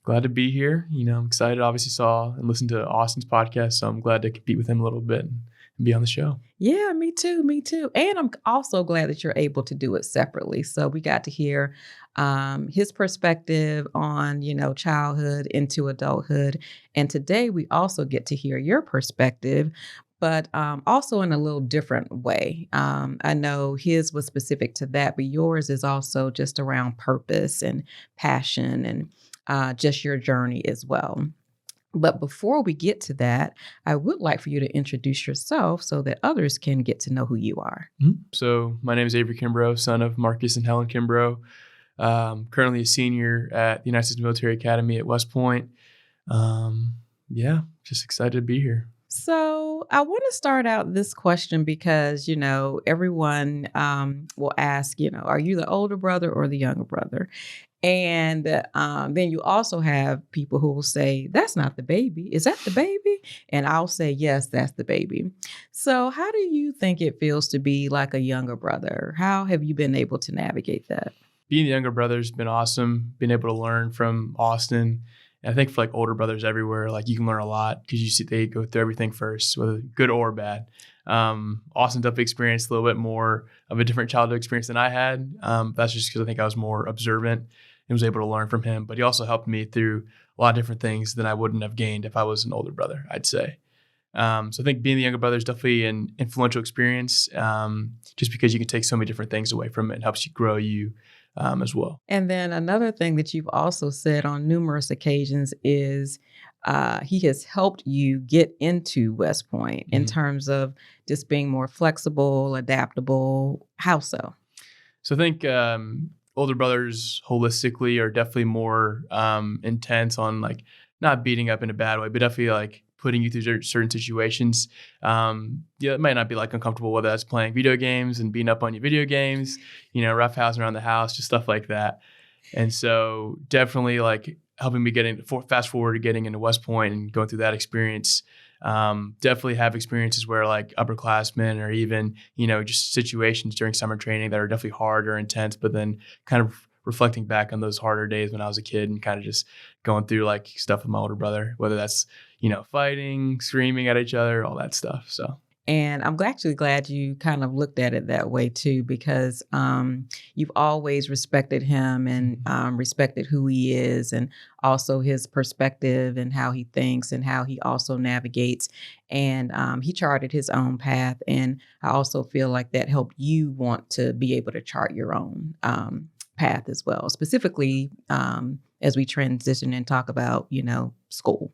Glad to be here. I'm excited. Obviously saw and listened to Austin's podcast, so I'm glad to compete with him a little bit and be on the show. Yeah, me too. Me too. And I'm also glad that you're able to do it separately. So we got to hear his perspective on, childhood into adulthood. And today we also get to hear your perspective, but also in a little different way. I know his was specific to that, but yours is also just around purpose and passion and just your journey as well. But before we get to that, I would like for you to introduce yourself so that others can get to know who you are. So my name is Avery Kimbrough, son of Marcus and Helen Kimbrough. Currently a senior at the United States Military Academy at West Point. Just excited to be here. So I want to start out this question because, everyone will ask, are you the older brother or the younger brother? And then you also have people who will say, that's not the baby. Is that the baby? And I'll say, yes, that's the baby. So how do you think it feels to be like a younger brother? How have you been able to navigate that? Being the younger brother has been awesome. Being able to learn from Austin. And I think for older brothers everywhere, you can learn a lot because you see they go through everything first, whether good or bad. Austin definitely experienced a little bit more of a different childhood experience than I had. That's just because I think I was more observant and was able to learn from him. But he also helped me through a lot of different things than I wouldn't have gained if I was an older brother, I'd say. So I think being the younger brother is definitely an influential experience, just because you can take so many different things away from it and helps you grow you as well. And then another thing that you've also said on numerous occasions is he has helped you get into West Point in terms of just being more flexible, adaptable. How so? So I think older brothers holistically are definitely more intense on not beating up in a bad way, but definitely putting you through certain situations. It might not be uncomfortable, whether that's playing video games and beating up on your video games, roughhousing around the house, just stuff like that. And so definitely helping me fast forward to getting into West Point and going through that experience. Definitely have experiences where upperclassmen or even, just situations during summer training that are definitely hard or intense, but then kind of reflecting back on those harder days when I was a kid and kind of just going through stuff with my older brother, whether that's, fighting, screaming at each other, all that stuff. So. And I'm actually glad you kind of looked at it that way too, because you've always respected him and respected who he is and also his perspective and how he thinks and how he also navigates. And he charted his own path. And I also feel like that helped you want to be able to chart your own path as well, specifically as we transition and talk about, school.